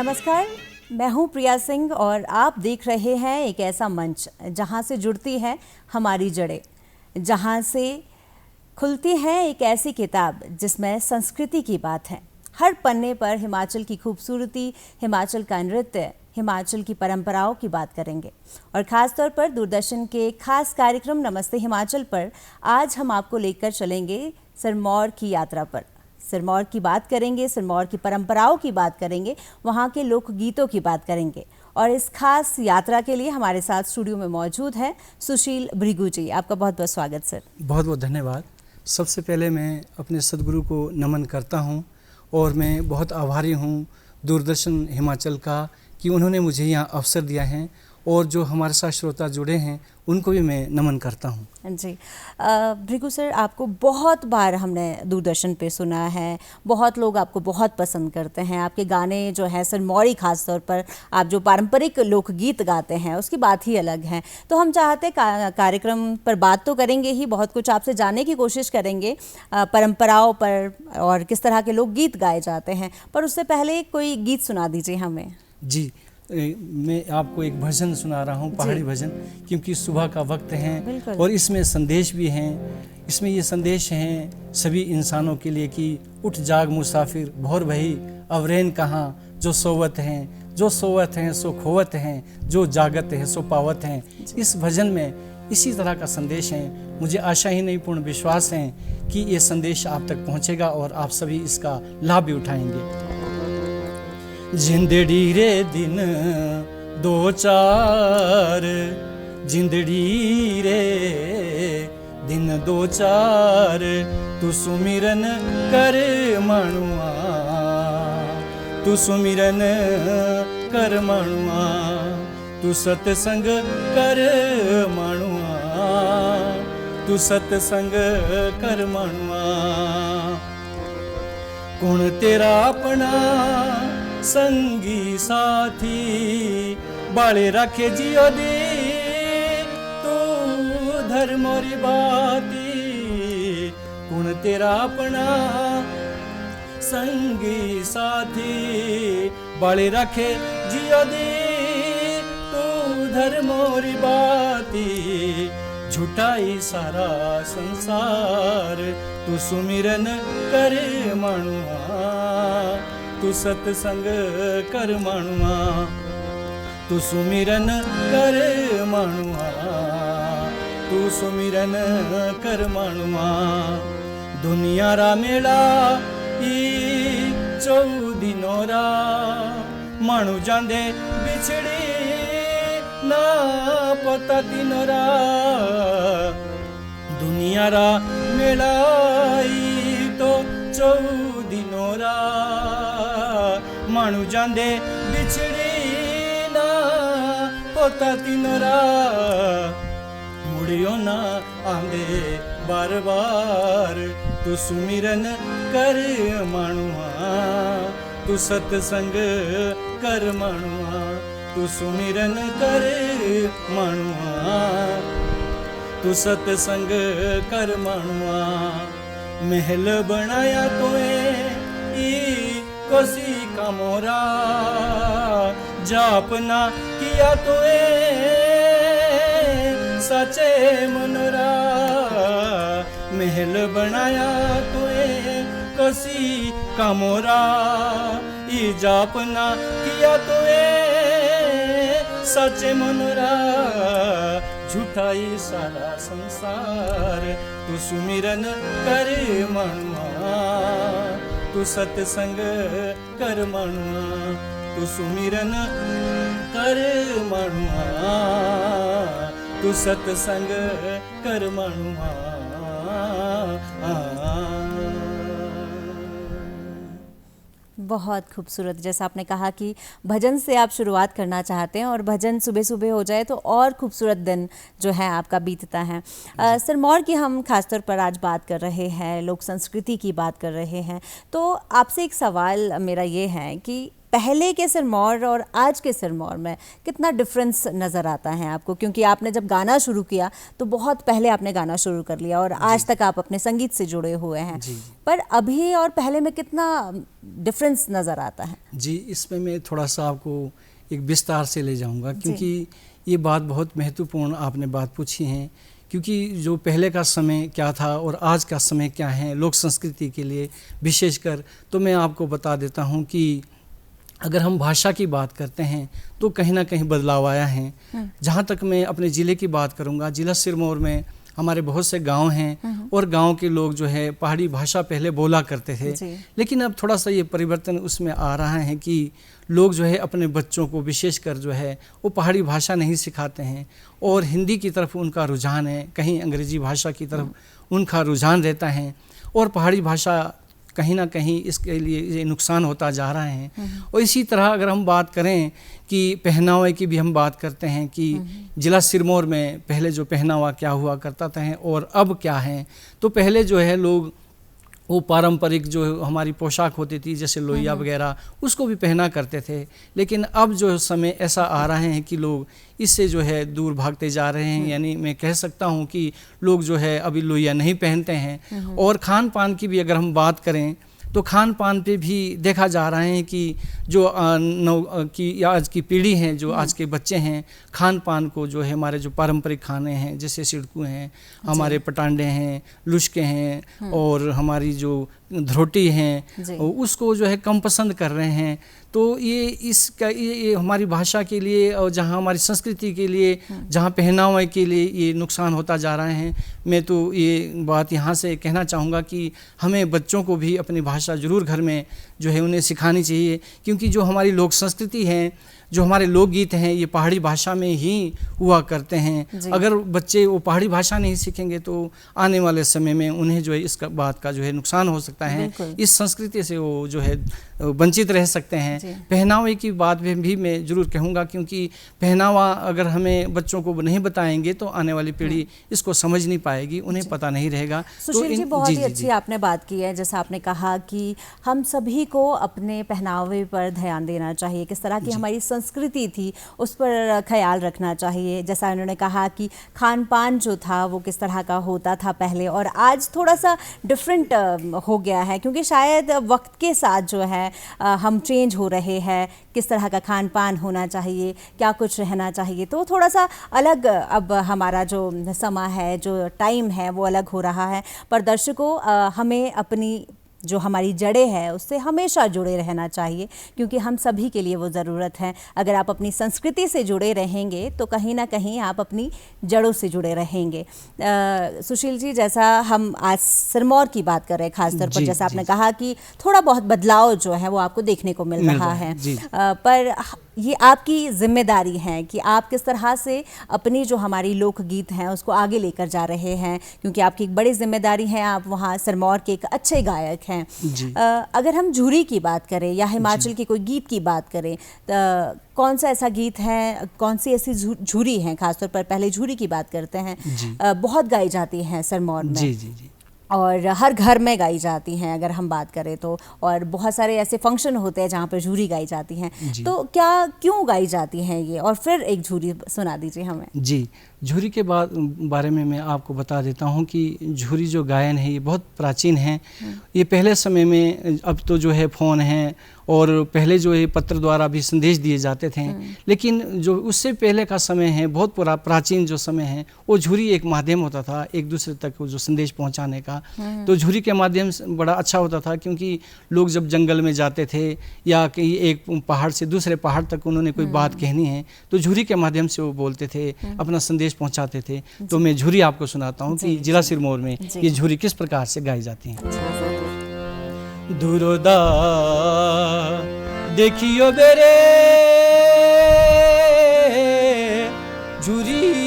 नमस्कार, मैं हूं प्रिया सिंह और आप देख रहे हैं एक ऐसा मंच जहां से जुड़ती हैं हमारी जड़ें, जहां से खुलती है एक ऐसी किताब जिसमें संस्कृति की बात है। हर पन्ने पर हिमाचल की खूबसूरती, हिमाचल का नृत्य, हिमाचल की परंपराओं की बात करेंगे और ख़ास तौर पर दूरदर्शन के खास कार्यक्रम नमस्ते हिमाचल पर आज हम आपको लेकर चलेंगे सिरमौर की यात्रा पर। सिरमौर की बात करेंगे, सिरमौर की परंपराओं की बात करेंगे, वहाँ के लोकगीतों की बात करेंगे और इस खास यात्रा के लिए हमारे साथ स्टूडियो में मौजूद हैं सुशील भृगु जी। आपका बहुत बहुत स्वागत सर। बहुत बहुत धन्यवाद। सबसे पहले मैं अपने सदगुरु को नमन करता हूँ और मैं बहुत आभारी हूँ दूरदर्शन हिमाचल का कि उन्होंने मुझे यहाँ अवसर दिया है और जो हमारे साथ श्रोता जुड़े हैं उनको भी मैं नमन करता हूँ। जी भृगु सर, आपको बहुत बार हमने दूरदर्शन पे सुना है, बहुत लोग आपको बहुत पसंद करते हैं। आपके गाने जो हैं सिरमौरी खास तौर पर आप जो पारंपरिक लोकगीत गाते हैं उसकी बात ही अलग है। तो हम चाहते हैं कार्यक्रम पर बात तो करेंगे ही, बहुत कुछ आपसे जानने की कोशिश करेंगे परंपराओं पर और किस तरह के लोकगीत गाए जाते हैं, पर उससे पहले कोई गीत सुना दीजिए हमें। जी, मैं आपको एक भजन सुना रहा हूँ, पहाड़ी भजन, क्योंकि सुबह का वक्त है और इसमें संदेश भी हैं। इसमें ये संदेश हैं सभी इंसानों के लिए कि उठ जाग मुसाफिर भोर भई अवरैन कहाँ, जो सोवत हैं सो खोवत हैं, जो जागत है सो पावत हैं। इस भजन में इसी तरह का संदेश है। मुझे आशा ही नहीं पूर्ण विश्वास है कि ये संदेश आप तक पहुँचेगा और आप सभी इसका लाभ भी उठाएंगे। जिंदड़ी रे दिन दो चार, जिंदड़ी रे दिन दो चार, तू सुमिरन कर मानुआ, तू सुमिरन कर मानुआ, तू सतसंग कर मानुआ, तू सतसंग कर मानुआ। कौन तेरा अपना संगी साथी, बाले रखे जियो दी तू धर्मोरी बाती। कौन तेरा अपना संगी साथी, बाले रखे जियो दी तू धर्मोरी बाती। झूठाई सारा संसार, तू सुमिरन कर मानुआ, तू सतसंग कर मानुआ, तू सुमिरन कर मानुआ, तू सुमिरन कर मानुआ। दुनिया रा मेला ई 14 दिनों रा, मानु जांदे बिछड़ी ना पता तीनों रा। दुनिया रा मेला ई तो 14 दिनों रा, मानु जांदे बिछड़ी ना पोता तीनोरा। मुड़ियो ना आंदे बार बार, तू सुमिरन कर मानुआ, तू सतसंग कर मानुआ, तू सुमिरन कर मानुआ, तू सतसंग कर मानुआ। महल बनाया तोए कोसी का मोरा, जापना किया तोए सचे मनोरा। महल बनाया तोए कोसी का मोरा, ई जापना किया तोए सचे मनोरा। झूठाई सारा संसार, तू सुमिरन कर मानुआ, तू सतसंग कर मानुआ, तू सुमिरन कर मानुआ, तू सतसंग कर मानुआ। बहुत खूबसूरत। जैसा आपने कहा कि भजन से आप शुरुआत करना चाहते हैं और भजन सुबह सुबह हो जाए तो और खूबसूरत दिन जो है आपका बीतता है। सिरमौर की हम खासतौर पर आज बात कर रहे हैं, लोक संस्कृति की बात कर रहे हैं, तो आपसे एक सवाल मेरा ये है कि पहले के सिरमौर और आज के सिरमौर में कितना डिफरेंस नज़र आता है आपको? क्योंकि आपने जब गाना शुरू किया तो बहुत पहले आपने गाना शुरू कर लिया और आज तक आप अपने संगीत से जुड़े हुए हैं, पर अभी और पहले में कितना डिफरेंस नज़र आता है? जी, इसमें मैं थोड़ा सा आपको एक विस्तार से ले जाऊंगा, क्योंकि ये बात बहुत महत्वपूर्ण आपने बात पूछी है। क्योंकि जो पहले का समय क्या था और आज का समय क्या है लोक संस्कृति के लिए विशेषकर, तो मैं आपको बता देता हूँ कि अगर हम भाषा की बात करते हैं तो कहीं ना कहीं बदलाव आया है। जहाँ तक मैं अपने ज़िले की बात करूँगा, ज़िला सिरमौर में हमारे बहुत से गांव हैं और गांव के लोग जो है पहाड़ी भाषा पहले बोला करते थे, लेकिन अब थोड़ा सा ये परिवर्तन उसमें आ रहा है कि लोग जो है अपने बच्चों को विशेषकर जो है वो पहाड़ी भाषा नहीं सिखाते हैं और हिंदी की तरफ उनका रुझान है, कहीं अंग्रेजी भाषा की तरफ उनका रुझान रहता है और पहाड़ी भाषा कहीं ना कहीं इसके लिए ये नुकसान होता जा रहा है। और इसी तरह अगर हम बात करें कि पहनावे की भी हम बात करते हैं कि जिला सिरमौर में पहले जो पहनावा क्या हुआ करता था और अब क्या है, तो पहले जो है लोग वो पारंपरिक जो हमारी पोशाक होती थी जैसे लोहिया वगैरह उसको भी पहना करते थे, लेकिन अब जो समय ऐसा आ रहा है कि लोग इससे जो है दूर भागते जा रहे हैं। यानी मैं कह सकता हूँ कि लोग जो है अभी लोहिया नहीं पहनते हैं। और खान पान की भी अगर हम बात करें तो खान पान पे भी देखा जा रहा है कि जो आज की पीढ़ी है, जो आज के बच्चे हैं, खान पान को जो है हमारे जो पारंपरिक खाने हैं जैसे सिड़कू हैं, हमारे पटांडे हैं, लुश्के हैं और हमारी जो धरोटी हैं उसको जो है कम पसंद कर रहे हैं। तो ये हमारी भाषा के लिए और जहाँ हमारी संस्कृति के लिए, जहाँ पहनावे के लिए ये नुकसान होता जा रहा है। मैं तो ये बात यहाँ से कहना चाहूँगा कि हमें बच्चों को भी अपनी भाषा ज़रूर घर में जो है उन्हें सिखानी चाहिए, क्योंकि जो हमारी लोक संस्कृति है, जो हमारे लोकगीत हैं, ये पहाड़ी भाषा में ही हुआ करते हैं। अगर बच्चे वो पहाड़ी भाषा नहीं सीखेंगे तो आने वाले समय में उन्हें जो है इस बात का जो है नुकसान हो सकता है, इस संस्कृति से वो जो है वंचित रह सकते हैं। पहनावे की बात में भी मैं ज़रूर कहूँगा, क्योंकि पहनावा अगर हमें बच्चों को नहीं बताएंगे तो आने वाली पीढ़ी इसको समझ नहीं पाएगी, उन्हें पता नहीं रहेगा। सुशील जी, बहुत ही अच्छी आपने बात की है। जैसा आपने कहा कि हम सभी को अपने पहनावे पर ध्यान देना चाहिए, किस तरह की हमारी संस्कृति थी उस पर ख्याल रखना चाहिए। जैसा उन्होंने कहा कि खान पान जो था वो किस तरह का होता था पहले और आज थोड़ा सा डिफरेंट हो गया है, क्योंकि शायद वक्त के साथ जो है हम चेंज हो रहे हैं। किस तरह का खान पान होना चाहिए, क्या कुछ रहना चाहिए, तो थोड़ा सा अलग अब हमारा जो समय है, जो टाइम है वो अलग हो रहा है। पर दर्शकों, हमें अपनी जो हमारी जड़ें हैं उससे हमेशा जुड़े रहना चाहिए, क्योंकि हम सभी के लिए वो ज़रूरत है। अगर आप अपनी संस्कृति से जुड़े रहेंगे तो कहीं ना कहीं आप अपनी जड़ों से जुड़े रहेंगे। सुशील जी, जैसा हम आज सिरमौर की बात कर रहे हैं खासतौर पर, जैसा आपने कहा कि थोड़ा बहुत बदलाव जो है वो आपको देखने को मिल रहा है, पर ये आपकी जिम्मेदारी है कि आप किस तरह से अपनी जो हमारी लोकगीत हैं उसको आगे लेकर जा रहे हैं, क्योंकि आपकी एक बड़ी जिम्मेदारी है। आप वहाँ सिरमौर के एक अच्छे गायक हैं। अगर हम झूरी की बात करें या हिमाचल की कोई गीत की बात करें, तो कौन सा ऐसा गीत है, कौन सी ऐसी झूरी हैं, खासतौर पर पहले झूरी की बात करते हैं, बहुत गाई जाती हैं सिरमौर में और हर घर में गाई जाती हैं अगर हम बात करें तो, और बहुत सारे ऐसे फंक्शन होते हैं जहाँ पर झूरी गाई जाती हैं, तो क्यों गाई जाती हैं ये, और फिर एक झूरी सुना दीजिए हमें। जी, झूरी के बारे में मैं आपको बता देता हूँ कि झूरी जो गायन है ये बहुत प्राचीन है। ये पहले समय में, अब तो जो है फ़ोन है और पहले जो है पत्र द्वारा भी संदेश दिए जाते थे, लेकिन जो उससे पहले का समय है, बहुत प्राचीन जो समय है, वो झूरी एक माध्यम होता था एक दूसरे तक जो संदेश पहुंचाने का। तो झूरी के माध्यम से बड़ा अच्छा होता था, क्योंकि लोग जब जंगल में जाते थे या कहीं एक पहाड़ से दूसरे पहाड़ तक उन्होंने कोई बात कहनी है तो झूरी के माध्यम से वो बोलते थे, अपना संदेश पहुंचाते थे। तो मैं झूरी आपको सुनाता हूँ कि जिला सिरमौर में ये झूरी किस प्रकार से गाई जाती है। दूरोदा देखियो बेरे झूरी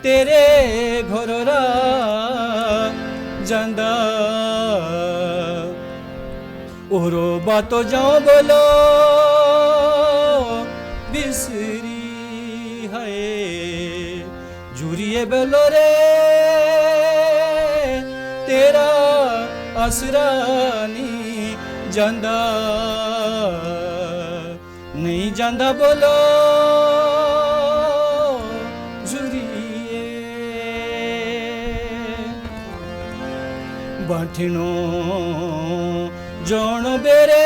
तेरे घोरोरा जांदा ओरो बातो जाओ बोलो बिसरी झूरिए बेलो रे तेरा असरानी ਜਾਂਦਾ ਨਹੀਂ ਜਾਂਦਾ ਬੋਲੋ ਝੁਰੀਏ ਬਾਠਿਣੋ ਜੋਣ ਬੇਰੇ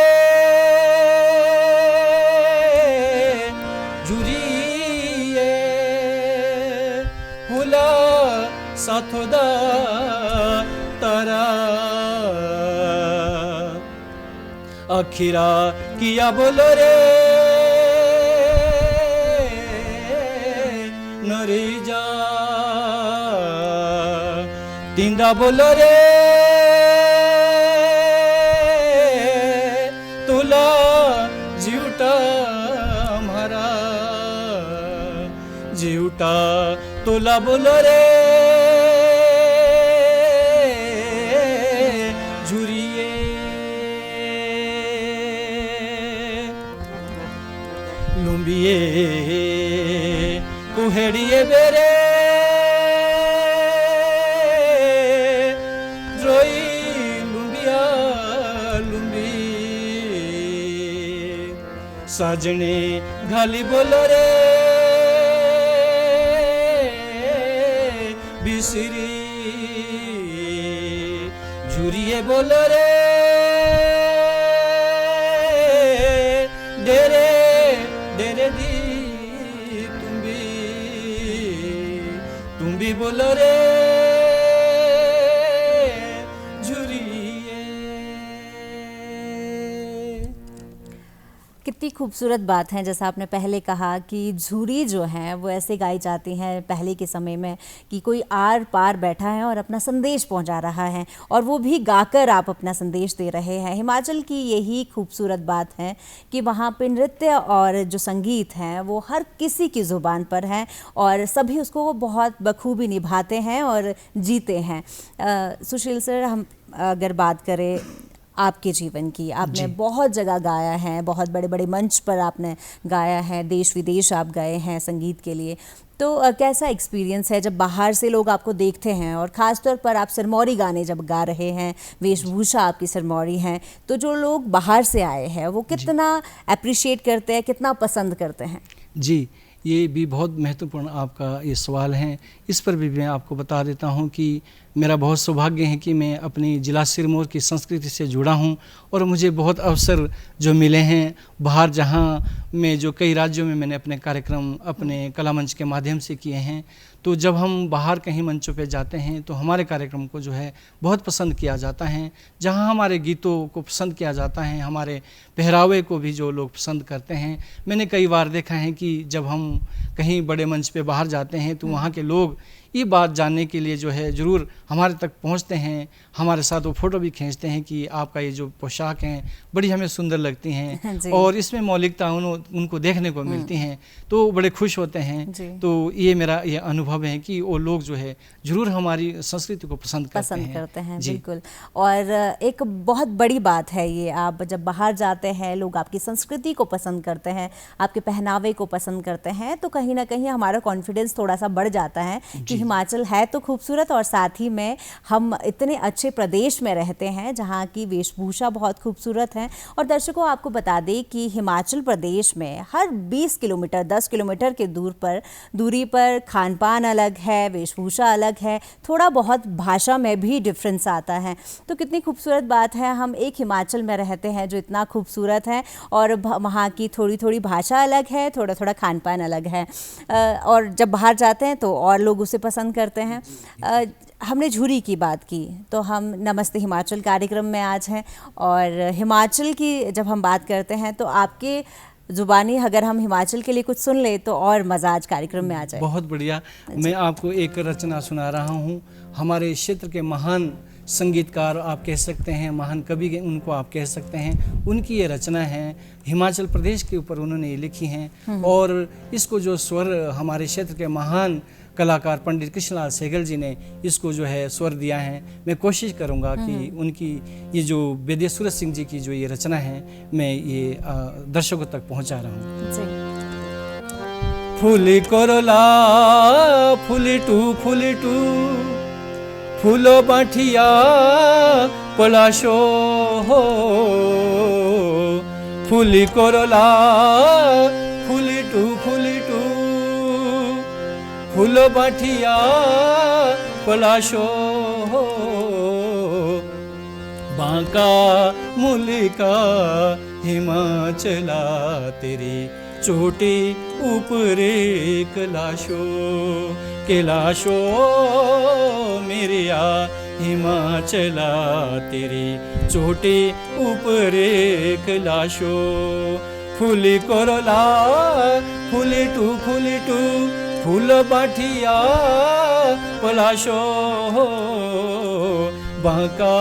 ਝੁਰੀਏ ਹੁਲਾ ਸਾਥੋਂ ਦਾ ਤਾਰਾ आखिरा किया बोलो रे नरी जा तींदा बोलो रे तुला जीवटा हमारा जीवटा तुला बोलो रे लुम्बिए कुहेड़िए बेरे द्रोई लुम्बिया लुम्बी साजने घाली बोलो रे बिसरी झुरिए बोलो रे डेरे डेरे दी तुम भी बोलो रे झुरिए। कितनी खूबसूरत बात है। जैसा आपने पहले कहा कि झूरी जो हैं वो ऐसे गाई जाती हैं पहले के समय में कि कोई आर पार बैठा है और अपना संदेश पहुंचा रहा है, और वो भी गाकर आप अपना संदेश दे रहे हैं। हिमाचल की यही खूबसूरत बात है कि वहाँ पे नृत्य और जो संगीत हैं वो हर किसी की ज़ुबान पर है और सभी उसको वो बहुत बखूबी निभाते हैं और जीते हैं। सुशील सर, हम अगर बात करें आपके जीवन की, आपने बहुत जगह गाया है, बहुत बड़े बड़े मंच पर आपने गाया है, देश विदेश आप गए हैं संगीत के लिए। तो कैसा एक्सपीरियंस है जब बाहर से लोग आपको देखते हैं, और ख़ास तौर पर आप सिरमौरी गाने जब गा रहे हैं, वेशभूषा आपकी सिरमौरी है, तो जो लोग बाहर से आए हैं वो कितना अप्रिशिएट करते हैं, कितना पसंद करते हैं? जी, ये भी बहुत महत्वपूर्ण आपका ये सवाल है। इस पर भी मैं आपको बता देता हूँ कि मेरा बहुत सौभाग्य है कि मैं अपनी जिला सिरमौर की संस्कृति से जुड़ा हूँ और मुझे बहुत अवसर जो मिले हैं बाहर, जहाँ में जो कई राज्यों में मैंने अपने कार्यक्रम अपने कला मंच के माध्यम से किए हैं। तो जब हम बाहर कहीं मंचों पे जाते हैं तो हमारे कार्यक्रम को जो है बहुत पसंद किया जाता है, जहाँ हमारे गीतों को पसंद किया जाता है, हमारे पहरावे को भी जो लोग पसंद करते हैं। मैंने कई बार देखा है कि जब हम कहीं बड़े मंच पे बाहर जाते हैं तो वहाँ के लोग ये बात जानने के लिए जो है ज़रूर हमारे तक पहुँचते हैं, हमारे साथ वो फ़ोटो भी खींचते हैं कि आपका ये जो पोशाक हैं बड़ी हमें सुंदर लगती हैं और इसमें मौलिकता उनको देखने को मिलती हैं, तो बड़े खुश होते हैं। तो ये मेरा ये अनुभव है कि वो लोग जो है ज़रूर हमारी संस्कृति को पसंद करते हैं। बिल्कुल। और एक बहुत बड़ी बात है ये, आप जब बाहर जाते हैं लोग आपकी संस्कृति को पसंद करते हैं, आपके पहनावे को पसंद करते हैं, तो कहीं ना कहीं हमारा कॉन्फिडेंस थोड़ा सा बढ़ जाता है कि हिमाचल है तो खूबसूरत और साथ ही में हम इतने अच्छे प्रदेश में रहते हैं जहाँ की वेशभूषा बहुत खूबसूरत है। और दर्शकों, आपको बता दें कि हिमाचल प्रदेश में हर 20 किलोमीटर 10 किलोमीटर के दूरी पर खान पान अलग है, वेशभूषा अलग है, थोड़ा बहुत भाषा में भी डिफरेंस आता है। तो कितनी खूबसूरत बात है, हम एक हिमाचल में रहते हैं जो इतना खूबसूरत है और वहाँ की थोड़ी थोड़ी भाषा अलग है, थोड़ा थोड़ा खान पान अलग है, और जब बाहर जाते हैं तो और लोग उसे पसंद करते हैं। हमने झूरी की बात की तो हम नमस्ते हिमाचल कार्यक्रम में आज हैं, और हिमाचल की जब हम बात करते हैं तो आपके ज़ुबानी अगर हम हिमाचल के लिए कुछ सुन ले तो और मज़ा आज कार्यक्रम में आ जाए। बहुत बढ़िया। मैं आपको एक रचना सुना रहा हूँ। हमारे क्षेत्र के महान संगीतकार आप कह सकते हैं, महान कवि उनको आप कह सकते हैं, उनकी ये रचना है, हिमाचल प्रदेश के ऊपर उन्होंने ये लिखी हैं। और इसको जो स्वर हमारे क्षेत्र के महान कलाकार पंडित कृष्णलाल सहगल जी ने इसको जो है स्वर दिया है। मैं कोशिश करूंगा कि उनकी ये जो वेदे सूरज सिंह जी की जो ये रचना है मैं ये दर्शकों तक पहुंचा रहा हूँ। फूली कोरला फूली टू फूलो बाठिया पलाशो हो ফুলি করলা ফুলি টু ফুল বাঠিয়া পলাশো बांका मुलिका हिमाचला तेरी चोटी ऊपरे कैलाशो मेरिया हिमाचला तेरी चोटी ऊपरे कैलाशो फूली कोरला फूली टू फूल बाठिया पलाशो बांका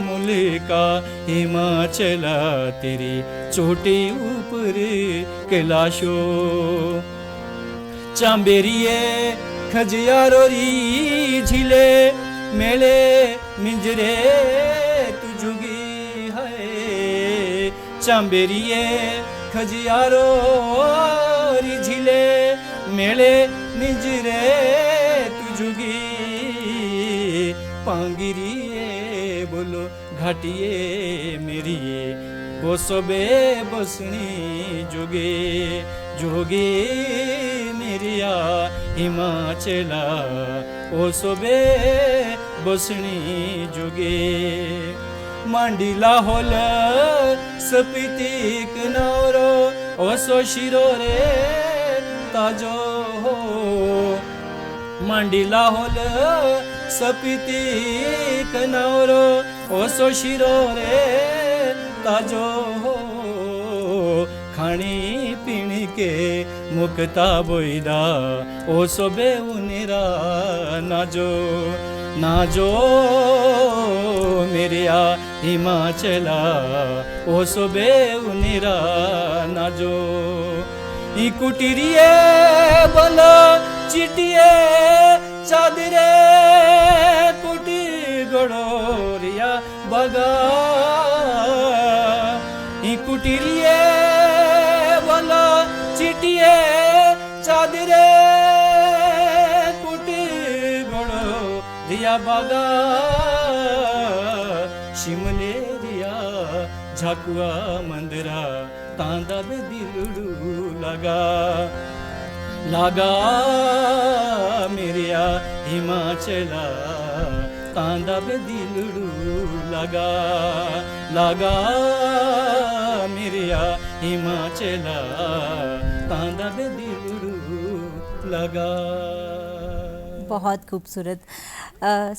मुलिका हिमाचला तेरी चोटी ऊपर कैलाशो चांबेरिए खजियारोरी झीले मेले मिंजरे तुझुगी है चांबेरिए खजियारोरी झीले मेले मिंजरे तुझुगी पांगिरिए बोलो घाटिए मेरिए बसबे बसनी जोगे जोगे मेरिया हिमाचला ओसबे बसनी जोगे मांडीला होल सपितिक नवरो ओसो शिरो रे ताजो मांडीला होल सपिती कनौरो ओसो शिरो रे ताजो खाणी पीणी के मुक्ता बोईदा ओसो बेउनिरा नाजो मेरिया हिमाचला ओसो बेउनिरा नाजो ई कुटीरिए बोलो चिटिए चादरे कुटी गड़ोरिया बगा ई कुटीरिए बोलो चिटिए चादरे कुटी गड़ोरिया बगा शिमले रिया झाकुआ मंदिरा तांदा बे दिलड़ू लगा मेरिया हिमाचला तांदा बे दिलड़ू लगा मेरिया हिमाचला तांदा बे दिलड़ू लगा। बहुत खूबसूरत।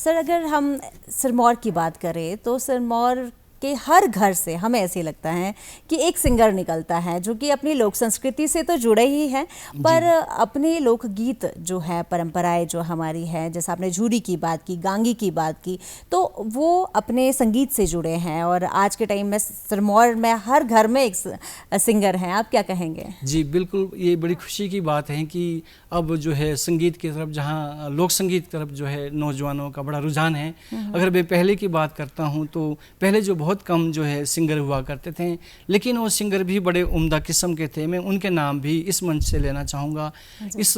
सर अगर हम सिरमौर की बात करें तो सिरमौर कि हर घर से हमें ऐसे लगता है कि एक सिंगर निकलता है जो कि अपनी लोक संस्कृति से तो जुड़े ही हैं पर अपने लोकगीत जो है परंपराएं जो हमारी है जैसे आपने झूरी की बात की गांगी की बात की तो वो अपने संगीत से जुड़े हैं और आज के टाइम में सिरमौर में हर घर में एक सिंगर हैं। आप क्या कहेंगे? जी बिल्कुल, ये बड़ी खुशी की बात है कि अब जो है संगीत की तरफ जहाँ लोक संगीत की तरफ जो है नौजवानों का बड़ा रुझान है। अगर मैं पहले की बात करता हूँ तो पहले जो बहुत कम जो है सिंगर हुआ करते थे लेकिन वो सिंगर भी बड़े उम्दा किस्म के थे। मैं उनके नाम भी इस मंच से लेना चाहूँगा। इस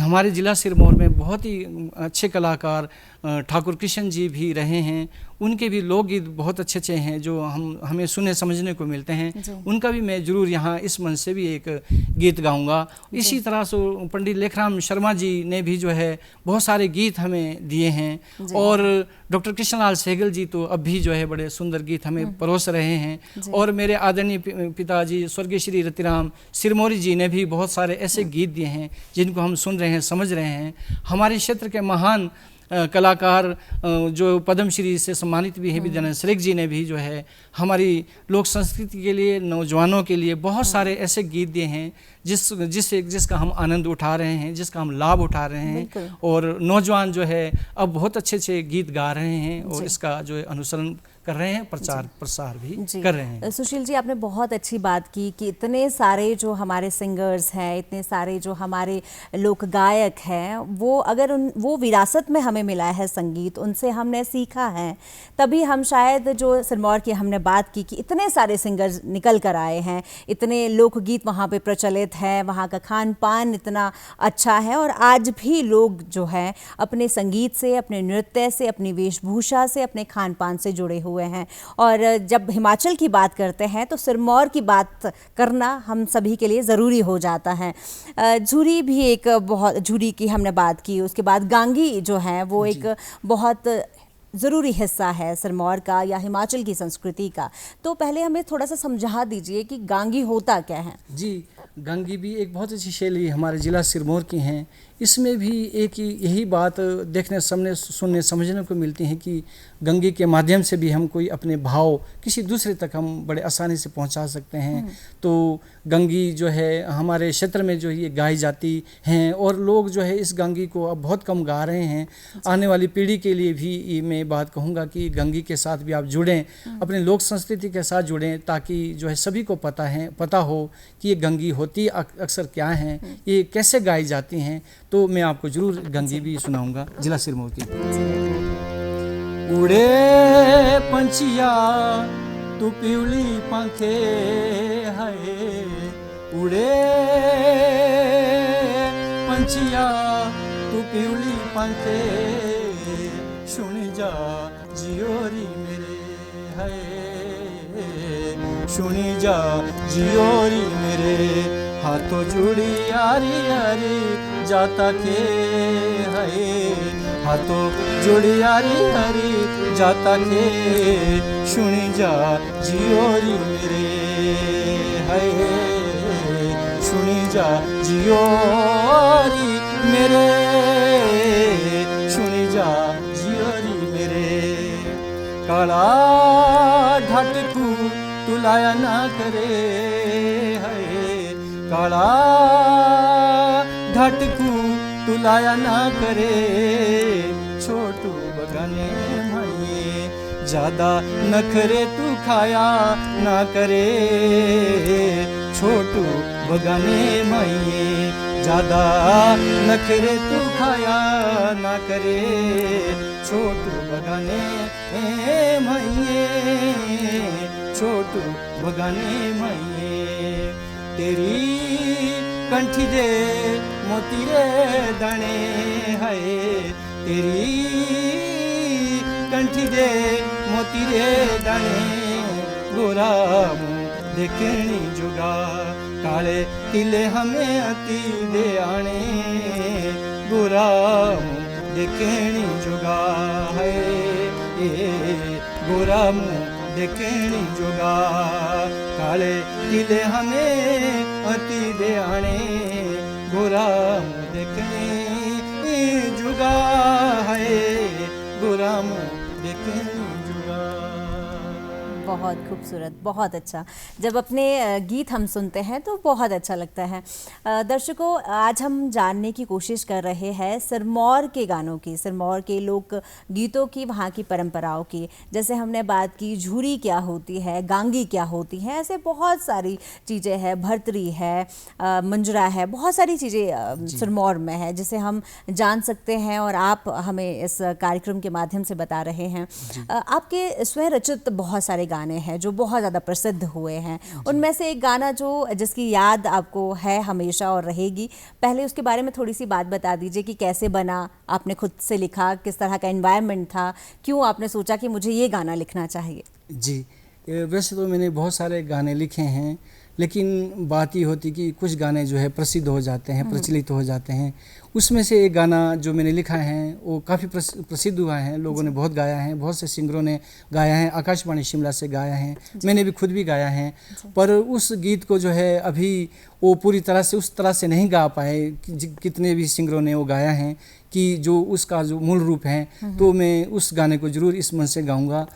हमारे ज़िला सिरमौर में बहुत ही अच्छे कलाकार ठाकुर कृष्ण जी भी रहे हैं। उनके भी लोकगीत बहुत अच्छे अच्छे हैं जो हमें सुने समझने को मिलते हैं। उनका भी मैं ज़रूर यहाँ इस मंच से भी एक गीत गाऊंगा। इसी तरह से पंडित लेखराम शर्मा जी ने भी जो है बहुत सारे गीत हमें दिए हैं और डॉक्टर कृष्णलाल सहगल जी तो अब भी जो है बड़े सुंदर गीत हमें परोस रहे हैं। और मेरे आदरणीय पिताजी स्वर्गीय श्री रतिराम सिरमौरी जी ने भी बहुत सारे ऐसे गीत दिए हैं जिनको हम सुन रहे हैं, समझ रहे हैं। हमारे क्षेत्र के महान कलाकार जो पद्मश्री से सम्मानित भी हैं विद्यानंद श्रेक जी ने भी जो है हमारी लोक संस्कृति के लिए नौजवानों के लिए बहुत सारे ऐसे गीत दिए हैं जिसका हम आनंद उठा रहे हैं, जिसका हम लाभ उठा रहे हैं। और नौजवान जो है अब बहुत अच्छे अच्छे गीत गा रहे हैं और इसका जो है अनुसरण कर रहे हैं, प्रचार प्रसार भी कर रहे हैं। सुशील जी आपने बहुत अच्छी बात की कि इतने सारे जो हमारे सिंगर्स हैं, इतने सारे जो हमारे लोक गायक हैं, वो अगर वो विरासत में हमें मिला है संगीत, उनसे हमने सीखा है, तभी हम शायद जो सिरमौर की हमने बात की कि इतने सारे सिंगर्स निकल कर आए हैं, इतने लोकगीत वहाँ पे प्रचलित खासियत है, वहाँ का खान पान इतना अच्छा है और आज भी लोग जो हैं अपने संगीत से, अपने नृत्य से, अपनी वेशभूषा से, अपने खान पान से जुड़े हुए हैं। और जब हिमाचल की बात करते हैं तो सिरमौर की बात करना हम सभी के लिए ज़रूरी हो जाता है। झूरी भी एक बहुत, झूरी की हमने बात की, उसके बाद गांगी जो है वो एक बहुत ज़रूरी हिस्सा है सिरमौर का या हिमाचल की संस्कृति का। तो पहले हमें थोड़ा सा समझा दीजिए कि गांगी होता क्या है। जी, गांगी भी एक बहुत अच्छी शैली हमारे ज़िला सिरमौर की हैं। इसमें भी एक ही यही बात देखने सुनने समझने को मिलती है कि गंगी के माध्यम से भी हम कोई अपने भाव किसी दूसरे तक हम बड़े आसानी से पहुंचा सकते हैं। तो गंगी जो है हमारे क्षेत्र में जो ये गाई जाती हैं और लोग जो है इस गंगी को अब बहुत कम गा रहे हैं। आने वाली पीढ़ी के लिए भी मैं बात कहूँगा कि गंगी के साथ भी आप जुड़ें, अपने लोक संस्कृति के साथ जुड़ें, ताकि जो है सभी को पता हो कि ये गंगी होती अक्सर क्या हैं, ये कैसे गाई जाती हैं। तो मैं आपको जरूर गंगी भी सुनाऊंगा जिला सिरमौर की। उड़े पंछिया तू पिवली पंखे है, उड़े पंछिया तू पिवली पंखे, सुन जा जियोरी मेरे है, सुनी जा जियोरी मेरे, हाथों जुड़ी यारी यारी जाता के है, हाथों जुड़ी यारी यारी जाता के, सुनी जा जियोरी मेरे है, सुनी जा जियोरी मेरे, सुनी जा जियोरी मेरे। काला ढाटकू तुलाया ना करे है, काला ढाटकू तुलाया ना करे, छोटू बगाने माये ज्यादा नखरे तू खाया ना करे, छोटू बगाने माये ज्यादा नखरे तू खाया ना करे, छोटू बगाने माये, छोटू बगाने माये। तेरी कंठी दे मोती रे दाने है, तेरी कंठी दे मोती रे दाने, गोरा मुँह देखनी जुगा, काले तिले हमें अति दे आने, गोरा मुँह देखनी जुगा है, गोरा मुँह देखनी जुगा, काले तिले हमें अति दे आने, गोरा मुँह देखनी जुगा है, गोरा मुँह देखनी जुगा। बहुत खूबसूरत, बहुत अच्छा। जब अपने गीत हम सुनते हैं तो बहुत अच्छा लगता है। दर्शकों, आज हम जानने की कोशिश कर रहे हैं सिरमौर के गानों की, सिरमौर के लोक गीतों की, वहाँ की परंपराओं की। जैसे हमने बात की झूरी क्या होती है, गांगी क्या होती है, ऐसे बहुत सारी चीज़ें हैं, भरतरी है, मंजरा है, बहुत सारी चीज़ें सिरमौर में है जिसे हम जान सकते हैं और आप हमें इस कार्यक्रम के माध्यम से बता रहे हैं। आपके स्वयं रचित बहुत सारे गाने हैं जो बहुत ज़्यादा प्रसिद्ध हुए हैं, उनमें से एक गाना जो जिसकी याद आपको है हमेशा और रहेगी, पहले उसके बारे में थोड़ी सी बात बता दीजिए कि कैसे बना, आपने खुद से लिखा, किस तरह का एनवायरनमेंट था, क्यों आपने सोचा कि मुझे ये गाना लिखना चाहिए। जी, वैसे तो मैंने बहुत सारे गाने लिखे हैं, लेकिन बात ये होती कि कुछ गाने जो है प्रसिद्ध हो जाते हैं, प्रचलित हो जाते हैं। उसमें से एक गाना जो मैंने लिखा है वो काफ़ी प्रसिद्ध हुआ है, लोगों ने बहुत गाया है, बहुत से सिंगरों ने गाया है, आकाशवाणी शिमला से गाया है, मैंने भी खुद भी गाया है। पर उस गीत को जो है अभी वो पूरी तरह से उस तरह से नहीं गा पाए, कितने भी सिंगरों ने वो गाया है कि जो उसका जो मूल रूप है। तो मैं उस गाने को ज़रूर इस मन से गाऊँगा।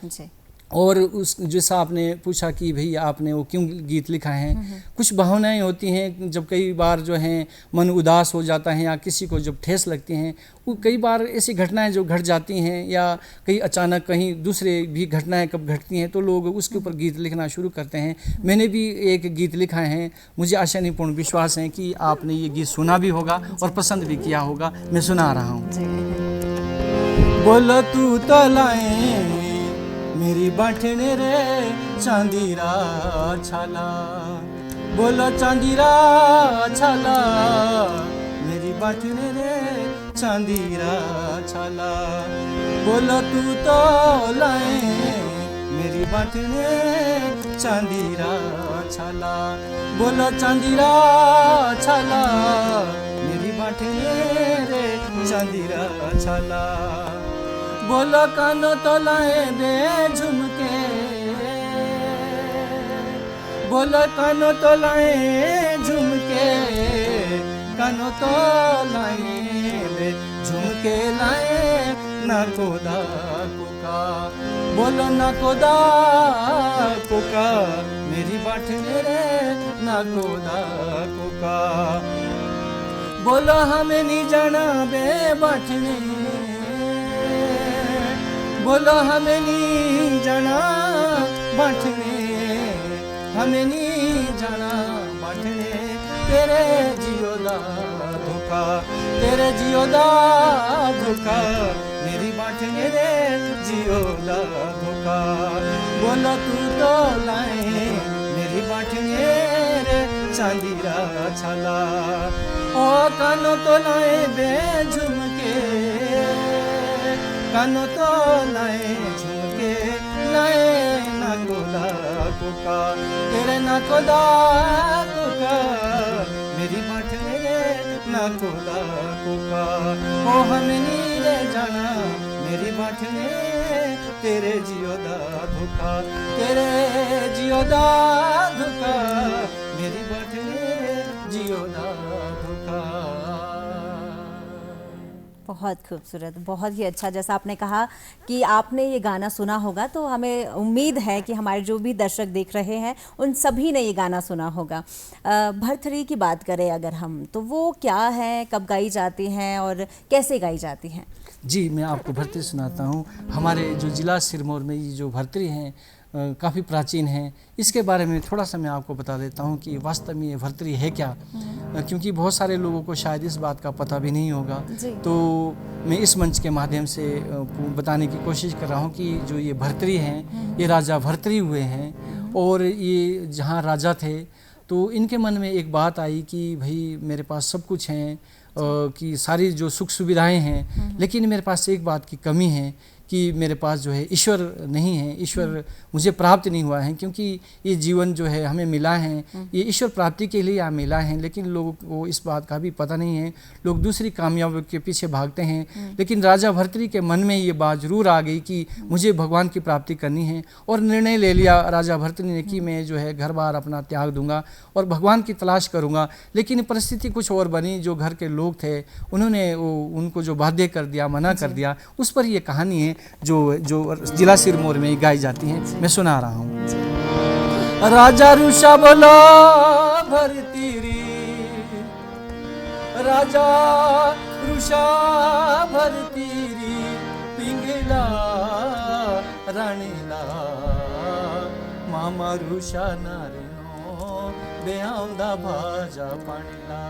और उस जैसा आपने पूछा कि भई आपने वो क्यों गीत लिखा है, कुछ भावनाएं होती हैं जब कई बार जो हैं मन उदास हो जाता है या किसी को जब ठेस लगती हैं, वो कई बार ऐसी घटनाएं जो घट जाती हैं या कहीं अचानक कहीं दूसरे भी घटनाएं कब घटती हैं तो लोग उसके ऊपर गीत लिखना शुरू करते हैं। मैंने भी एक गीत लिखा है, मुझे आशा नहीं पूर्ण विश्वास है कि आपने ये गीत सुना भी होगा और पसंद भी किया होगा। मैं सुना रहा हूँ। बोलो तू तो लाए मेरी बाटने रे चांदी रा छाला, बोलो चांदीरा छाला मेरी बाटने रे चांदीरा छाला बोलो तू तो लाए मेरी बाटने चांदीरा छाला बोलो चांदीरा छाला मेरी बाटने रे चांदीरा छाला बोलो कानो तो लाए दे झुमके बोलो कानो तो लाए झुमके कानो तो लाए दे झुमके लाए ना कोदा कुका बोलो ना कोदा कुका मेरी बाटने रे ना कोदा कुका बोलो हमें नहीं जाना बे बाटने बोलो हमें नहीं जाना बाटने हमें नहीं जाना बाटने तेरे जियो दा धोखा तेरे जियो दा धोखा मेरी बाटने रे जियो दा धोखा बोलो तू तो लाए मेरी बाटने रे चांदीरा छाला ओ कानो तो लाए बे झुमके कानो तो लाए झुमके लाए ना कोदा कुका तेरे ना कोदा कुका मेरी बाटने रे ना कोदा कुका ओ हमें नहीं ले जाना मेरी बाटने तेरे जियो दा धोखा तेरे जियो दा धोखा मेरी बाटने जियो दा धोखा। बहुत खूबसूरत, बहुत ही अच्छा। जैसा आपने कहा कि आपने ये गाना सुना होगा, तो हमें उम्मीद है कि हमारे जो भी दर्शक देख रहे हैं उन सभी ने ये गाना सुना होगा। भरथरी की बात करें अगर हम, तो वो क्या है, कब गाई जाती हैं और कैसे गाई जाती हैं? जी, मैं आपको भरथरी सुनाता हूँ। हमारे जो ज़िला सिरमौर में ये जो भरथरी हैं काफ़ी प्राचीन हैं। इसके बारे में थोड़ा सा मैं आपको बता देता हूँ कि वास्तव में ये भरथरी है क्या, क्योंकि बहुत सारे लोगों को शायद इस बात का पता भी नहीं होगा। तो मैं इस मंच के माध्यम से बताने की कोशिश कर रहा हूँ कि जो ये भरथरी हैं, ये राजा भरथरी हुए हैं। और ये जहाँ राजा थे तो इनके मन में एक बात आई कि भाई मेरे पास सब कुछ हैं, कि सारी जो सुख सुविधाएं हैं, लेकिन मेरे पास एक बात की कमी है कि मेरे पास जो है ईश्वर नहीं है, ईश्वर मुझे प्राप्त नहीं हुआ है। क्योंकि ये जीवन जो है हमें मिला है, ये ईश्वर प्राप्ति के लिए मिला है, लेकिन लोगों को इस बात का भी पता नहीं है। लोग दूसरी कामयाबी के पीछे भागते हैं। लेकिन राजा भरथरी के मन में ये बात जरूर आ गई कि मुझे भगवान की प्राप्ति करनी है, और निर्णय ले लिया राजा भरथरी ने कि मैं जो है घर बार अपना त्याग दूंगा और भगवान की तलाश करूंगा। लेकिन परिस्थिति कुछ और बनी। जो घर के लोग थे उन्होंने उनको जो बाध्य कर दिया, मना कर दिया। उस पर ये कहानी है जो जिला सिरमौर में गाई जाती है, मैं सुना रहा हूँ। राजा रुषा बोला भरथरी, राजा रुषा भरथरी, पिंगला राणीला मामा रुषा नारेनो बेआंदा भाजा पाणीला,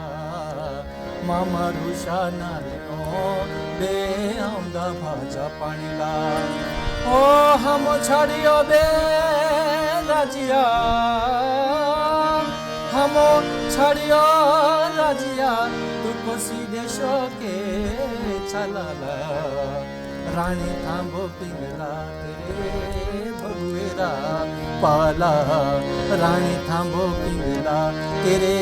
मामा रुषा नारेनो बेआंदा भाजा पाणीला। ओ हम छड़ियो बे राजिया, हम छड़ियो राजिया, तू को सीधे शोके चलाला, रानी थांबो पिंगला तेरे भगुएरा पाला, रानी थांबो पिंगला तेरे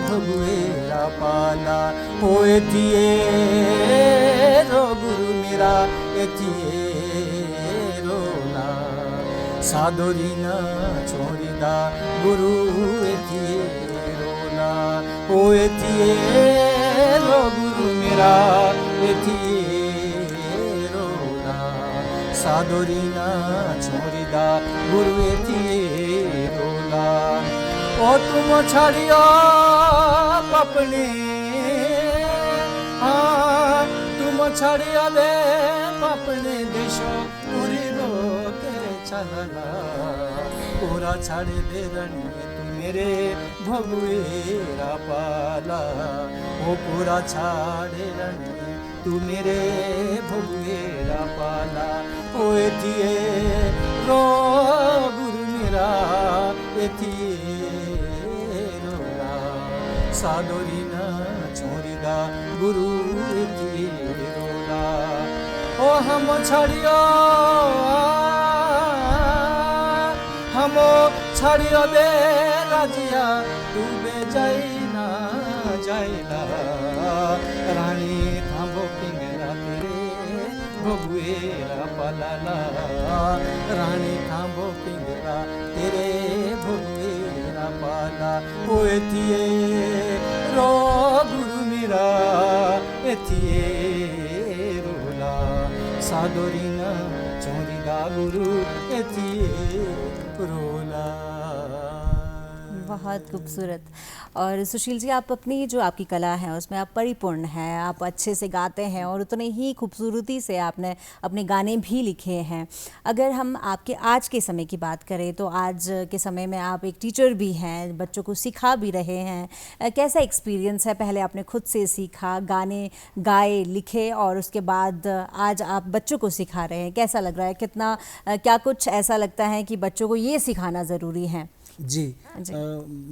भगुएरा पाला। ओ एथिए रो गुरु मेरा, एथिए रोना सादोरी न छोड़ीदा गुरु, एथिए रोना। ओ एथिए रो गुरु मेरा, एथिए रोना सादोरी न छोड़ीदा गुरु, एथिए रोना। ओ तुम छड़ियो पपने, हाँ तुम छड़ियो दे पपने देशो पूरी रोके चलना, पूरा छाड़े दे रणी तू मेरे भगुएरा पाला। ओ पूरा छाड़े रणी तू मेरे भगुएरा पाला। ओ एथिए रो गुरु मेरा, एथिए रो सादोरी न छोरीदा गुरु रोला ओ हम छड़ियो बे राजिया डूबे जाइना जाइला रानी थांबो पिंगला तेरे भगुएरा पलाला रानी थांबो पिंगला तेरे भगुएरा पाला ओ एथिए रो गुरु मेरा एथिए रोला सादोरी न चोरीदा गुरु एथिए रोला। बहुत खूबसूरत। और सुशील जी, आप अपनी जो आपकी कला है उसमें आप परिपूर्ण हैं, आप अच्छे से गाते हैं और उतने ही खूबसूरती से आपने अपने गाने भी लिखे हैं। अगर हम आपके आज के समय की बात करें तो आज के समय में आप एक टीचर भी हैं, बच्चों को सिखा भी रहे हैं। कैसा एक्सपीरियंस है? पहले आपने खुद से सीखा, गाने गाए, लिखे और उसके बाद आज आप बच्चों को सिखा रहे हैं। कैसा लग रहा है? कितना क्या कुछ ऐसा लगता है कि बच्चों को ये सिखाना ज़रूरी है? जी,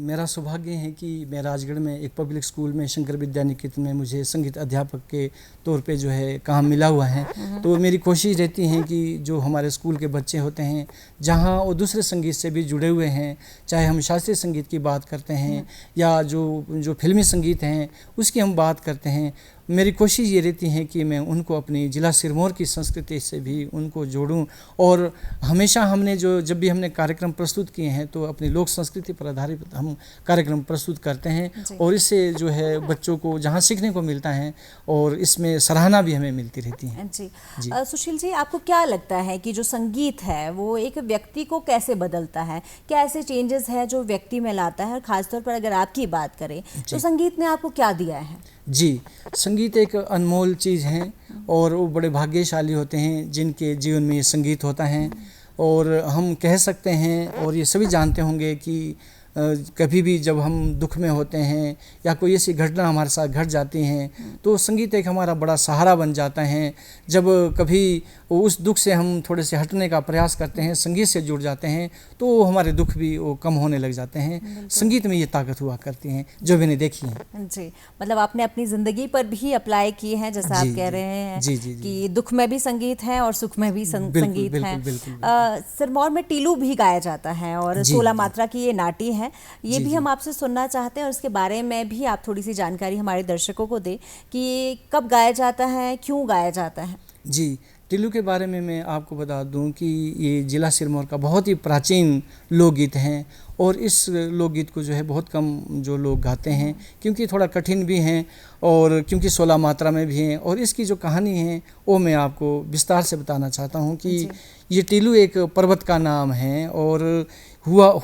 मेरा सौभाग्य है कि मैं राजगढ़ में एक पब्लिक स्कूल में शंकर विद्या निकेतन में मुझे संगीत अध्यापक के तौर पे जो है काम मिला हुआ है। तो मेरी कोशिश रहती है कि जो हमारे स्कूल के बच्चे होते हैं जहाँ वो दूसरे संगीत से भी जुड़े हुए हैं, चाहे हम शास्त्रीय संगीत की बात करते हैं या जो फिल्मी संगीत हैं उसकी हम बात करते हैं, मेरी कोशिश ये रहती है कि मैं उनको अपनी ज़िला सिरमौर की संस्कृति से भी उनको जोड़ूं। और हमेशा हमने जब भी हमने कार्यक्रम प्रस्तुत किए हैं तो अपनी लोक संस्कृति पर आधारित हम कार्यक्रम प्रस्तुत करते हैं और इससे जो है बच्चों को जहां सीखने को मिलता है और इसमें सराहना भी हमें मिलती रहती है। जी, सुशील जी, आपको क्या लगता है कि जो संगीत है वो एक व्यक्ति को कैसे बदलता है? क्या ऐसे चेंजेस है जो व्यक्ति में लाता है? और ख़ासतौर पर अगर आपकी बात करें तो संगीत ने आपको क्या दिया है? जी, संगीत एक अनमोल चीज़ है और वो बड़े भाग्यशाली होते हैं जिनके जीवन में ये संगीत होता है। और हम कह सकते हैं और ये सभी जानते होंगे कि कभी भी जब हम दुख में होते हैं या कोई ऐसी घटना हमारे साथ घट जाती हैं तो संगीत एक हमारा बड़ा सहारा बन जाता है। जब कभी उस दुख से हम थोड़े से हटने का प्रयास करते हैं, संगीत से जुड़ जाते हैं तो हमारे दुख भी वो कम होने लग जाते हैं। संगीत में ये ताकत हुआ करती हैं जो मैंने देखी है। जी, मतलब आपने अपनी ज़िंदगी पर भी अप्लाई की है, जैसा आप कह रहे हैं कि दुख में भी संगीत है और सुख में भी संगीत है। सिरमौर में टीलू भी गाया जाता है और 16 मात्रा की ये नाटी है, ये भी हम आपसे सुनना चाहते हैं और उसके बारे में भी आप थोड़ी सी जानकारी हमारे दर्शकों को दें कि ये कब गाया जाता है, क्यों गाया जाता है। जी, टिल्लू के बारे में मैं आपको बता दूं कि ये जिला सिरमौर का बहुत ही प्राचीन लोकगीत हैं और इस लोकगीत को जो है बहुत कम जो लोग गाते हैं क्योंकि थोड़ा कठिन भी हैं और क्योंकि 16 मात्रा में भी हैं। और इसकी जो कहानी है वो मैं आपको विस्तार से बताना चाहता हूँ कि ये टिल्लू एक पर्वत का नाम है और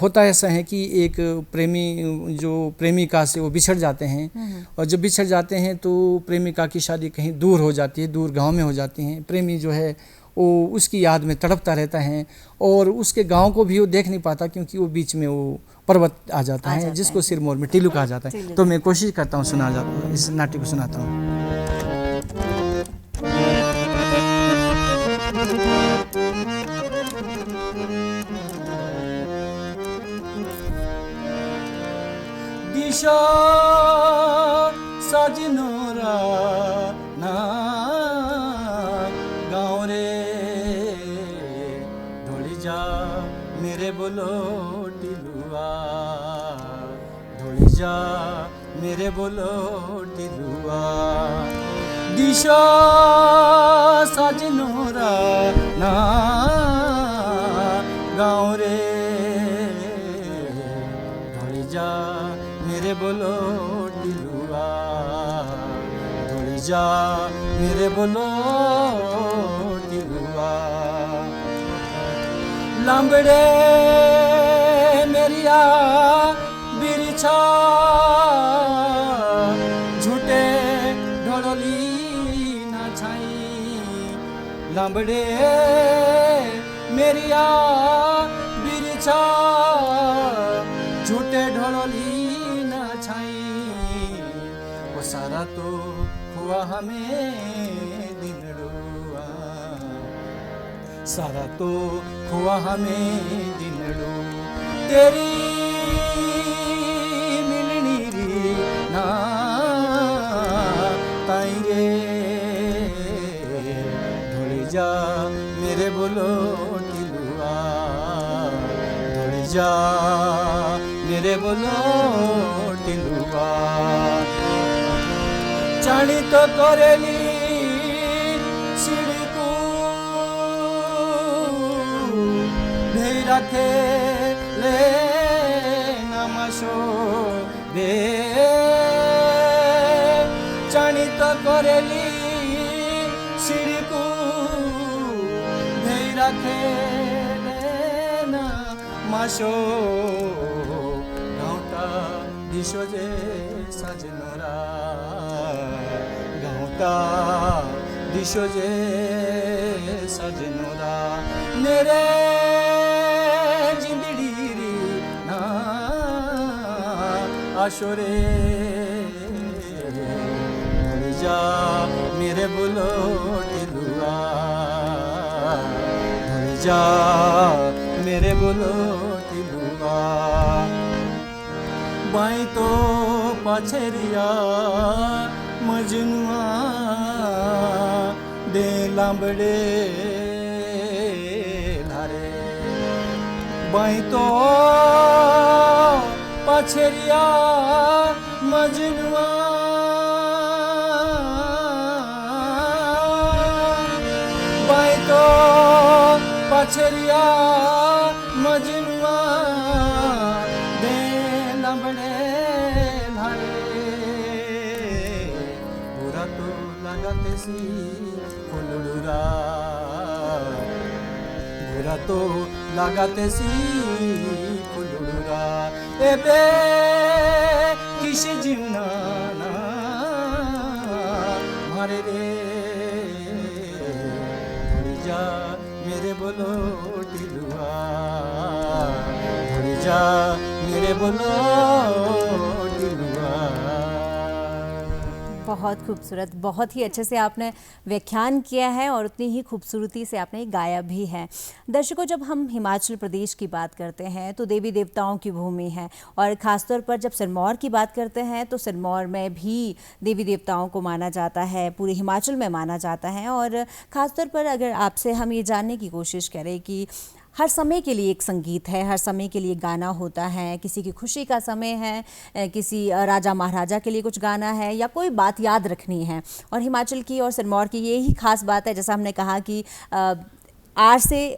होता ऐसा है कि एक प्रेमिका से वो बिछड़ जाते हैं और जब बिछड़ जाते हैं तो प्रेमिका की शादी कहीं दूर हो जाती है, दूर गांव में हो जाती है। प्रेमी जो है वो उसकी याद में तड़पता रहता है और उसके गांव को भी वो देख नहीं पाता क्योंकि वो बीच में वो पर्वत आ जाता है जिसको सिरमौर में टिल्लू कहा जाता है। तो मैं कोशिश करता हूँ इस नाट्य को सुनाता हूँ। दिशा सजनोरा ना गाँव रे ढोली जा मेरे बोलो टिलुआ, ढोली जा मेरे बोलो टिलुआ। दिशा सजनोरा ना गाँव रे ढोली जा मेरे बोलो टिलुआ, ढोली जा मेरे बोलो टिलुआ। लांबड़े मेरिया बिरछा झूठे ढोली ना छाई, लांबड़े मेरिया बिरछा झूठे ढोली सारा तो हुआ हमें दिनड़ुआ, सारा तो हुआ हमें दिनड़ू। तेरी मिलनी री ना जा मेरे बोलो टिलुआ, दौड़ी जा मेरे बोलो टिलुआ। चाणी तो करेली सिड़कू नहीं रखे ले नमशो दे, चाणी तो करेली सिड़कू नहीं रखे ले नमशो, गाँवटा दिशो जे सजनोरा, गाँवटा दिशो जे सजनोरा, मेरे जिंदड़ी री ना आशोरे, दौड़ी जा मेरे बोलो टिलुआ, दौड़ी जा मेरे बोलो टिलुआ। बाई तो पछरिया मजनुआ दे लांबड़े धारे, बाई तो पछरिया मजनुआ बाई तो पछरिया मजनुआ दे लांबड़े तो लगाते सी फुलुरा, बुरा तो लगाते सी फुलुरा, एबे किस जीवना ना मारे रे, दौड़ी जा मेरे बोलो टिलुआ, दौड़ी जा मेरे बोलो टिलुआ। बहुत खूबसूरत, बहुत ही अच्छे से आपने व्याख्यान किया है और उतनी ही खूबसूरती से आपने गाया भी है। दर्शकों, जब हम हिमाचल प्रदेश की बात करते हैं तो देवी देवताओं की भूमि है, और ख़ासतौर पर जब सिरमौर की बात करते हैं तो सिरमौर में भी देवी देवताओं को माना जाता है, पूरे हिमाचल में माना जाता है। और ख़ासतौर पर अगर आपसे हम ये जानने की कोशिश करें कि हर समय के लिए एक संगीत है, हर समय के लिए गाना होता है, किसी की खुशी का समय है, किसी राजा महाराजा के लिए कुछ गाना है या कोई बात याद रखनी है। और हिमाचल की और सिरमौर की यही खास बात है, जैसा हमने कहा कि आर से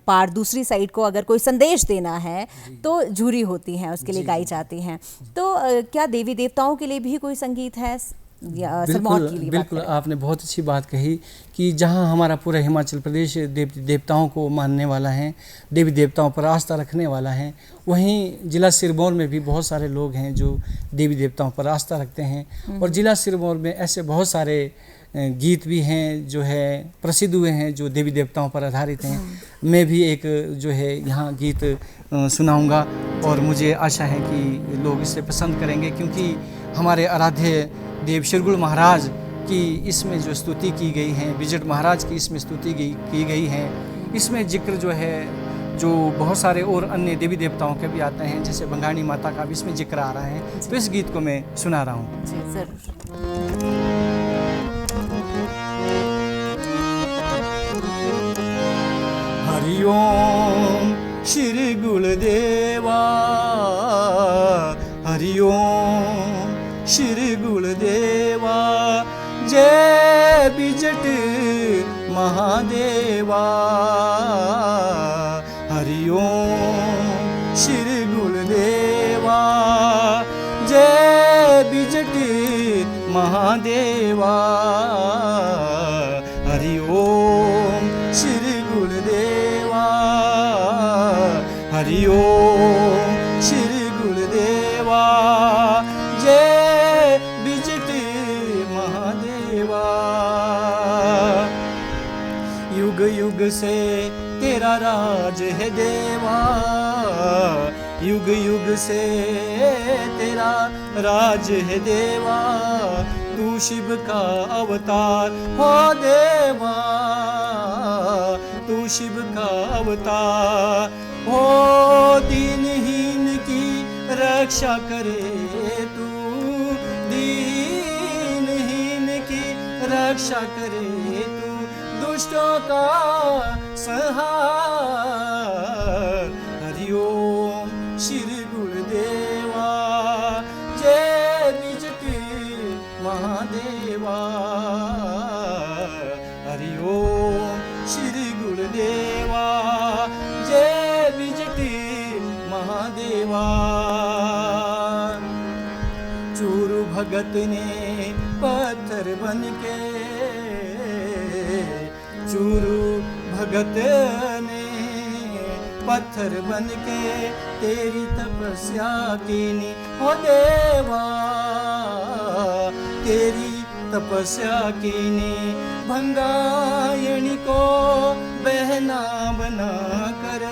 पार दूसरी साइड को अगर कोई संदेश देना है तो झूरी होती हैं, उसके लिए गाई जाती हैं। तो क्या देवी देवताओं के लिए भी कोई संगीत है? बिल्कुल, बिल्कुल आपने बहुत अच्छी बात कही कि जहाँ हमारा पूरा हिमाचल प्रदेश देवताओं को मानने वाला है, देवी देवताओं पर आस्था रखने वाला है, वहीं ज़िला सिरमौर में भी बहुत सारे लोग हैं जो देवी देवताओं पर आस्था रखते हैं। और ज़िला सिरमौर में ऐसे बहुत सारे गीत भी हैं जो है प्रसिद्ध हुए हैं, जो देवी देवताओं पर आधारित हैं। मैं भी एक जो है यहाँ गीत सुनाऊंगा और मुझे आशा है कि लोग इसे पसंद करेंगे, क्योंकि हमारे आराध्य देव शिरगुल महाराज की इसमें जो स्तुति की गई है, विजट महाराज की इसमें स्तुति की गई है। इसमें जिक्र जो है जो बहुत सारे और अन्य देवी देवताओं के भी आते हैं, जैसे बंगाणी माता का भी इसमें जिक्र आ रहा है। तो इस गीत को मैं सुना रहा हूँ। जी जरूर। हरिओम श्री गुलदेवा, हरिओम श्री गुलदेवा, जय बिजट महादेवा। हरिओम श्री गुलदेवा, जय बिजट महादेवा। हरिओम श्री गुलदेवा, हरिओम श्री गुलदेवा, जय बिजट महादेवा। युग युग से तेरा राज है देवा, युग युग से तेरा राज है देवा। तू शिव का अवतार हो देवा, तू शिव का अवतार हो। दीनहीन की रक्षा करे तू, दीनहीन की रक्षा करे तू। दुष्टों का संहार। हरि ओम श्री गुरुदेवा, जय बिजटी महादेवा। हरि ओम श्री गुरुदेवा, जय बिजटी महादेवा। चूरू भगत ने पत्थर बन के, चूरू भगत ने पत्थर बन के तेरी तपस्या कीनी हो देवा, तेरी तपस्या कीनी। भंगायणी को बहना बना कर,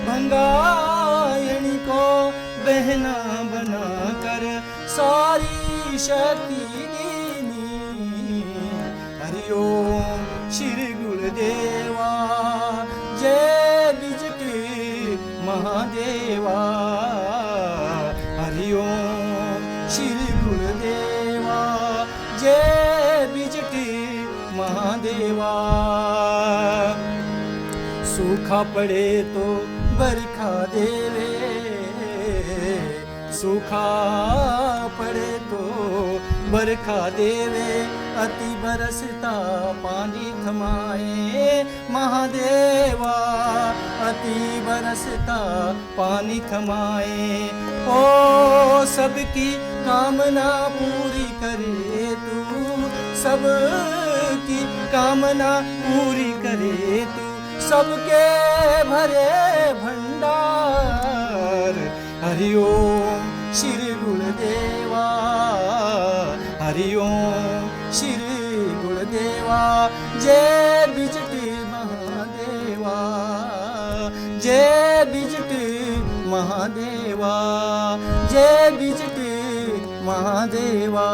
भंगायणी को बहना बना कर सारी शक्ति दीनी। हरि ओम श्री गुरुदेवा, जय बिजटी महादेवा। हरि ओम श्री गुरुदेवा, जय बिजटी महादेवा। सूखा पड़े तो बरखा देवे, सूखा पड़े तो बरखा देवे। अति बरसता पानी थमाए महादेवा, अति बरसता पानी थमाए। ओ सबकी कामना पूरी करे तू, सबकी कामना पूरी करे तू। सबके भरे भंडार। हरि ओम श्री गुरुदेवा, हरि ओम श्री गुरुदेवा, जय बिजटी महादेवा, जय बिजटी महादेवा, जय बिजटी महादेवा।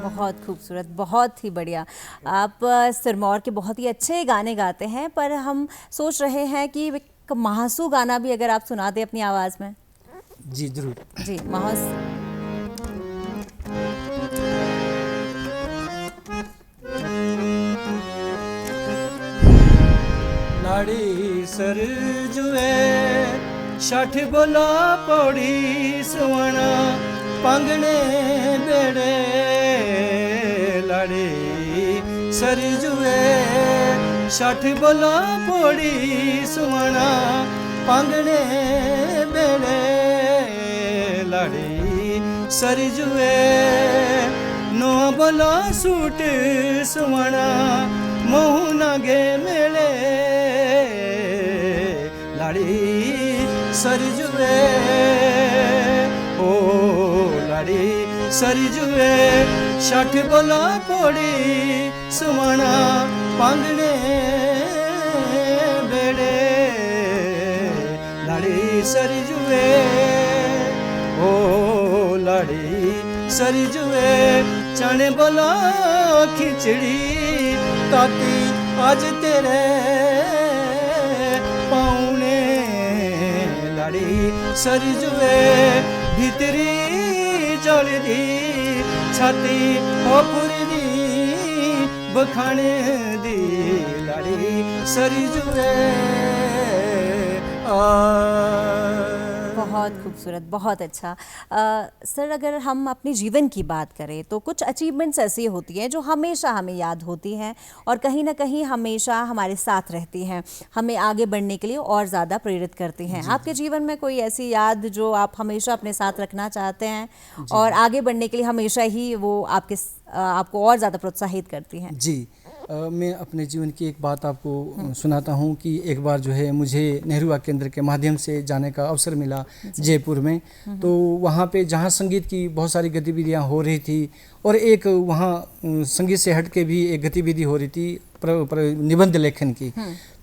बहुत खूबसूरत, बहुत ही बढ़िया। आप सिरमौर के बहुत ही अच्छे गाने गाते हैं, पर हम सोच रहे हैं कि महासू गाना भी अगर आप सुना दें अपनी आवाज़ में। जी जरूर। जी महासू। लाड़ी सर जुए छठ बोला पौड़ी सुवना पंगने बेड़े। लाड़ी सर जुए छठ बोला पौड़ी सुवना पंगने बेड़े। लाड़ी सर जुए नो बोला सूट सुवना मोहना गे मेले। लाड़ी सर जुए ओ लाड़ी सर जुए छठ बोला पौड़ी सुवना पंगने बेड़े। लाड़ी सर जुए ओ लाड़ी सर जुए चने बोला खिचड़ी ताती आज तेरे पाउने। लाड़ी सर जुए भीतरी जलदी छाती हो पुरदी बखाने दी। लाड़ी सर जुए बहुत खूबसूरत, बहुत अच्छा। सर अगर हम अपने जीवन की बात करें तो कुछ अचीवमेंट्स ऐसी होती हैं जो हमेशा हमें याद होती हैं और कहीं ना कहीं हमेशा हमारे साथ रहती हैं, हमें आगे बढ़ने के लिए और ज़्यादा प्रेरित करती हैं। आपके जीवन में कोई ऐसी याद जो आप हमेशा अपने साथ रखना चाहते हैं और आगे बढ़ने के लिए हमेशा ही वो आपको और ज़्यादा प्रोत्साहित करती हैं? जी मैं अपने जीवन की एक बात आपको सुनाता हूँ कि एक बार जो है मुझे नेहरू युवा केंद्र के माध्यम से जाने का अवसर मिला जयपुर में। तो वहाँ पे जहाँ संगीत की बहुत सारी गतिविधियाँ हो रही थी और एक वहाँ संगीत से हट के भी एक गतिविधि हो रही थी निबंध लेखन की।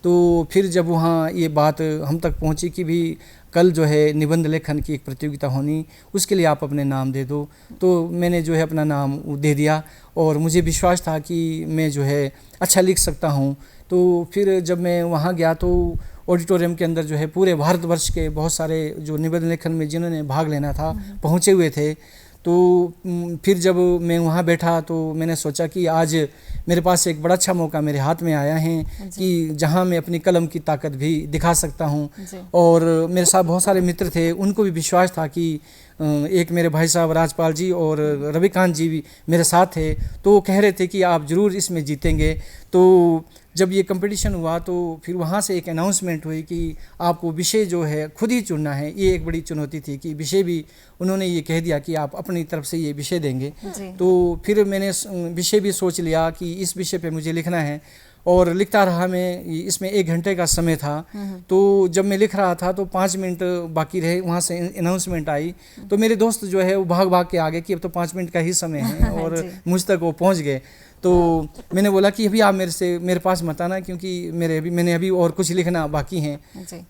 तो फिर जब वहाँ ये बात हम तक पहुँची कि भी कल जो है निबंध लेखन की एक प्रतियोगिता होनी, उसके लिए आप अपने नाम दे दो। तो मैंने जो है अपना नाम दे दिया और मुझे विश्वास था कि मैं जो है अच्छा लिख सकता हूँ। तो फिर जब मैं वहाँ गया तो ऑडिटोरियम के अंदर जो है पूरे भारतवर्ष के बहुत सारे जो निबंध लेखन में जिन्होंने भाग लेना था पहुँचे हुए थे। तो फिर जब मैं वहाँ बैठा तो मैंने सोचा कि आज मेरे पास एक बड़ा अच्छा मौका मेरे हाथ में आया है कि जहाँ मैं अपनी कलम की ताकत भी दिखा सकता हूँ। और मेरे साथ बहुत सारे मित्र थे, उनको भी विश्वास था कि एक मेरे भाई साहब राजपाल जी और रविकांत जी भी मेरे साथ थे, तो वो कह रहे थे कि आप ज़रूर इसमें जीतेंगे। तो जब ये कंपटीशन हुआ तो फिर वहाँ से एक अनाउंसमेंट हुई कि आपको विषय जो है खुद ही चुनना है। ये एक बड़ी चुनौती थी कि विषय भी उन्होंने ये कह दिया कि आप अपनी तरफ से ये विषय देंगे। तो फिर मैंने विषय भी सोच लिया कि इस विषय पे मुझे लिखना है और लिखता रहा मैं। इसमें 1 घंटे का समय था। तो जब मैं लिख रहा था तो 5 मिनट बाकी रहे, वहाँ से अनाउंसमेंट आई तो मेरे दोस्त जो है वो भाग भाग के आ गए कि अब तो 5 मिनट का ही समय है और मुझ तक वो पहुँच गए। तो मैंने बोला कि अभी आप मेरे पास मत आना क्योंकि मैंने अभी और कुछ लिखना बाकी हैं।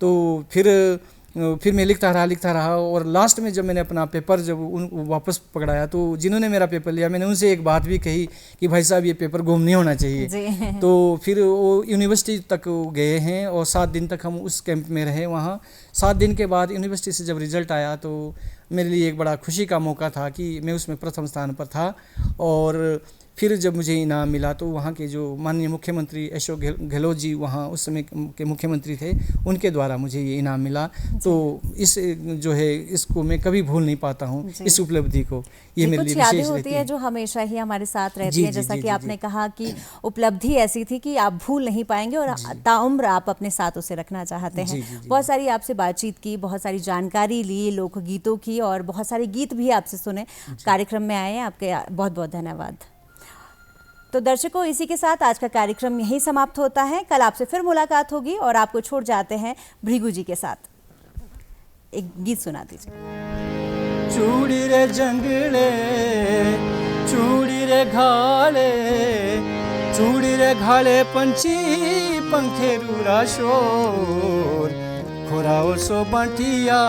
तो फिर मैं लिखता रहा और लास्ट में जब मैंने अपना पेपर जब वापस पकड़ाया तो जिन्होंने मेरा पेपर लिया मैंने उनसे एक बात भी कही कि भाई साहब ये पेपर गुम नहीं होना चाहिए। तो फिर वो यूनिवर्सिटी तक गए हैं और 7 दिन तक हम उस कैंप में रहे वहाँ। 7 दिन के बाद यूनिवर्सिटी से जब रिज़ल्ट आया तो मेरे लिए एक बड़ा खुशी का मौका था कि मैं उसमें प्रथम स्थान पर था। और फिर जब मुझे इनाम मिला तो वहाँ के जो माननीय मुख्यमंत्री अशोक गहलोत जी वहाँ उस समय के मुख्यमंत्री थे, उनके द्वारा मुझे ये इनाम मिला। तो इस जो है इसको मैं कभी भूल नहीं पाता हूँ, इस उपलब्धि को। ये मेरे लिए विशेष होती है जो हमेशा ही हमारे साथ रहती है। जैसा कि आपने कहा कि उपलब्धि ऐसी थी कि आप भूल नहीं पाएंगे और ताउम्र आप अपने साथ उसे रखना चाहते हैं। बहुत सारी आपसे बातचीत की, बहुत सारी जानकारी ली लोकगीतों की और बहुत सारे गीत भी आपसे सुने, कार्यक्रम में आए। आपके बहुत बहुत धन्यवाद। तो दर्शकों, इसी के साथ आज का कार्यक्रम यहीं समाप्त होता है। कल आपसे फिर मुलाकात होगी और आपको छोड़ जाते हैं भृगु जी के साथ। एक गीत सुना दीजिए। चूड़ी रे जंगले चूड़ी रे घाले पंछी पंखेरूरा शोर खोराओ सो बांटिया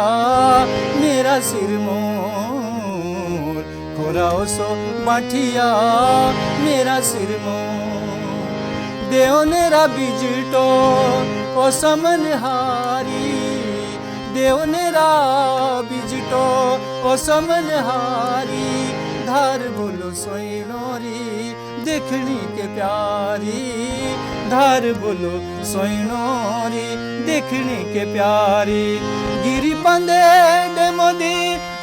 मेरा सिर मोर खोराओ सो बांटिया मेरा सिर मोर देव नेरा बिजटो ओ समनहारी देव नेरा बिजटो ओ समनहारी धार बोलो सोइनोरी देखनी के प्यारी धार बोलो सोइनोरी देखनी के प्यारी गिरी पंदे डेमोदी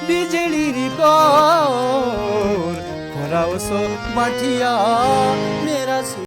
बिजली री कोर खोराओ सो बाटिया